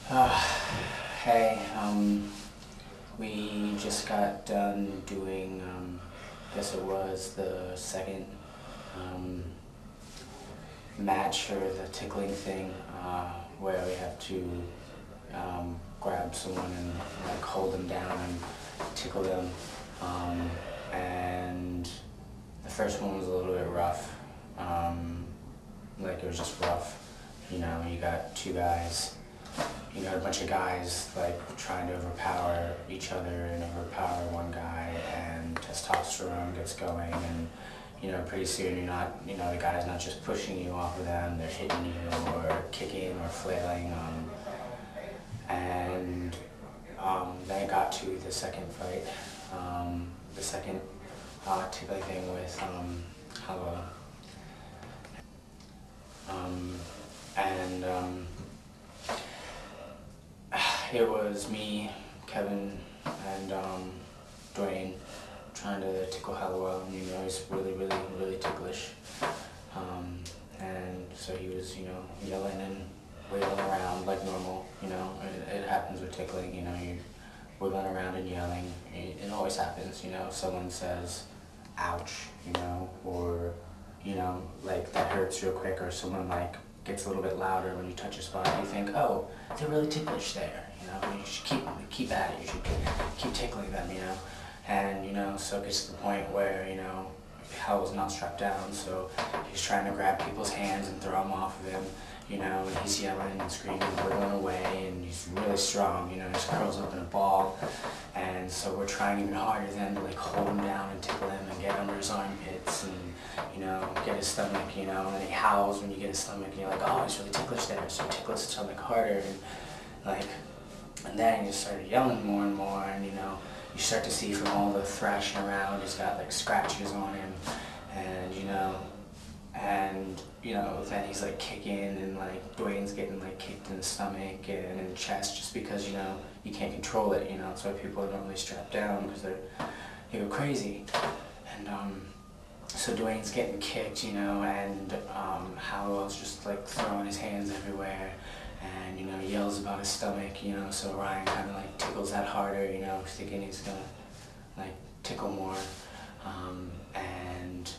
Uh, hey, we just got done doing, I guess it was the second um, match for the tickling thing, where we have to grab someone and like hold them down and tickle them. And the first one was a little bit rough. Like it was just rough. You know, you got two guys. You got a bunch of guys like trying to overpower each other and overpower one guy, and testosterone gets going, and you know pretty soon you're not, you know, the guy's not just pushing you off of them, they're hitting you or kicking or flailing, and then it got to the second fight, the second tickling thing with Hello, and it was me, Kevin, and Dwayne trying to tickle Halliwell, and you know he's really ticklish. And so he was, you know, yelling and wiggling around like normal. You know, it happens with tickling. You know, you're wiggling around and yelling. It always happens. You know, if someone says, "Ouch," you know, or you know, like that hurts real quick, or someone like gets a little bit louder when you touch a spot, you think, oh, they're really ticklish there. You know, you should keep at it. You should keep tickling them. You know, and you know, so it gets to the point where you know, Hal was not strapped down, so he's trying to grab people's hands and throw them off of him. You know, and he's yelling and screaming, wiggling away, and he's really strong. You know, he just curls up in a ball, and so we're trying even harder then to like hold him down and tickle him and get under his armpits and you know get his stomach. You know, and he howls when you get his stomach, and you're like, oh, he's really ticklish there, so you tickle his stomach harder, and like, and then he just started yelling more and more, and you know, you start to see from all the thrashing around, he's got like scratches on him, and you know. And you know, then he's like kicking, and like Dwayne's getting like kicked in the stomach and in the chest, just because you know you can't control it. You know, that's why people don't really strap down, because they go crazy. And so Dwayne's getting kicked, you know, and Halliwell's just like throwing his hands everywhere, and you know yells about his stomach. You know, so Ryan kind of like tickles that harder. You know, thinking he's gonna like tickle more, and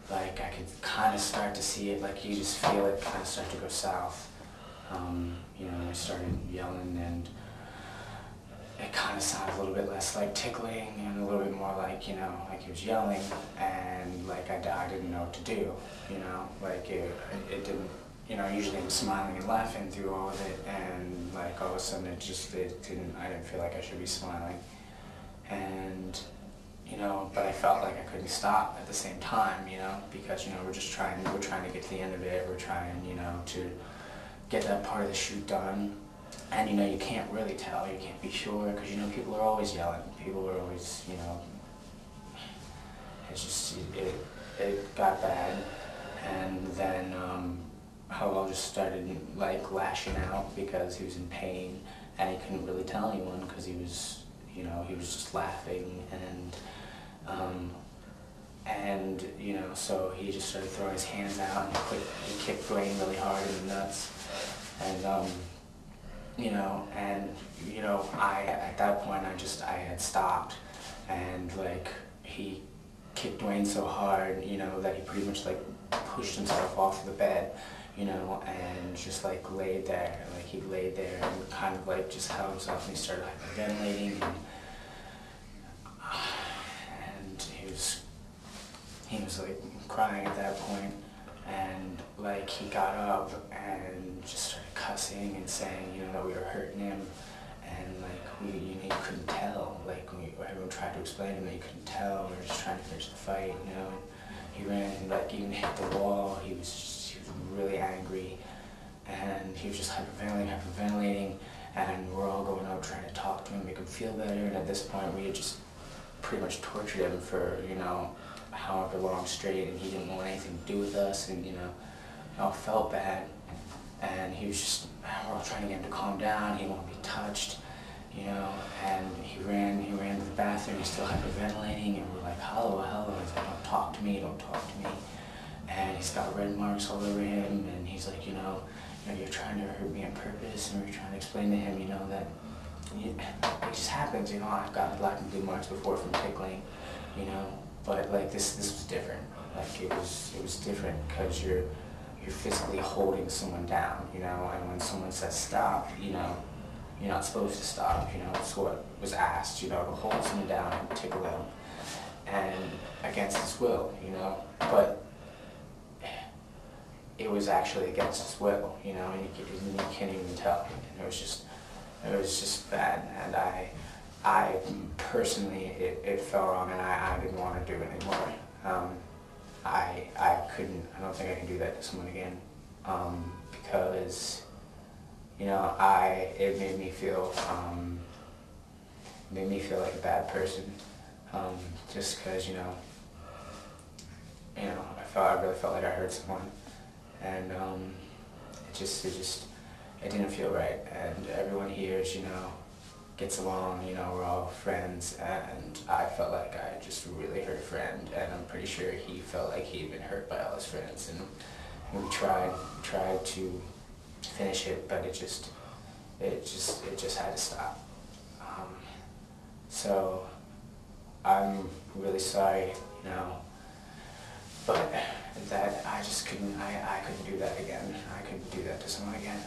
like I could kind of start to see it, like you just feel it kind of start to go south. You know, I started yelling, and it kind of sounded a little bit less like tickling and a little bit more like, you know, like he was yelling, and like I didn't know what to do, you know, like it didn't, you know, usually I'm smiling and laughing through all of it, and like all of a sudden it didn't feel like I should be smiling, and you know, but I felt like I couldn't stop at the same time, you know, because, you know, we're trying to get to the end of it, we're trying, you know, to get that part of the shoot done, and, you know, you can't really tell, you can't be sure, because, you know, people are always yelling, people are always, you know, it's just, it got bad, and then, Howell just started, like, lashing out because he was in pain, and he couldn't really tell anyone, because he was, you know, he was just laughing, and you know, so he just started throwing his hands out, and he kicked Dwayne really hard in the nuts, and you know, at that point I had stopped, and like he kicked Dwayne so hard, you know, that he pretty much like pushed himself off the bed, you know, and just like laid there, like he laid there and kind of like just held himself, and he started hyperventilating, and he was like crying at that point, and like he got up and just started cussing and saying, you know, that we were hurting him, and like you couldn't tell, like everyone tried to explain to him that you couldn't tell, we were just trying to finish the fight, you know, and he ran and like even hit the wall, he was really angry, and he was just hyperventilating, and we're all going out trying to talk to him, make him feel better, and at this point we had just pretty much tortured him for, you know, however long straight, and he didn't want anything to do with us, and you know, it all felt bad, and he was just, we're all trying to get him to calm down, he won't be touched, you know, and he ran to the bathroom, he's still hyperventilating, and we're like, hello, he's like, don't talk to me, and he's got red marks all over him, and he's like, you know, you know, you're trying to hurt me on purpose, and we're trying to explain to him, you know, that it just happens, you know. I've gotten black and blue marks before from tickling, you know, but like this was different. Like it was different because you're physically holding someone down, you know, and when someone says stop, you know, you're not supposed to stop, you know. It's what was asked, you know, to hold someone down and tickle them, and against his will, you know, but it was actually against his will, you know, and you can't even tell. And it was just bad, and I personally, it felt wrong, and I didn't want to do it anymore. I don't think I can do that to someone again, because, you know, it made me feel like a bad person, just because, you know, I really felt like I hurt someone, and it didn't feel right. And everyone here, you know, gets along, you know, we're all friends, and I felt like I just really hurt a friend, and I'm pretty sure he felt like he'd been hurt by all his friends, and we tried to finish it, but it just had to stop. So I'm really sorry, you know, but that I couldn't do that again. I couldn't do that to someone again.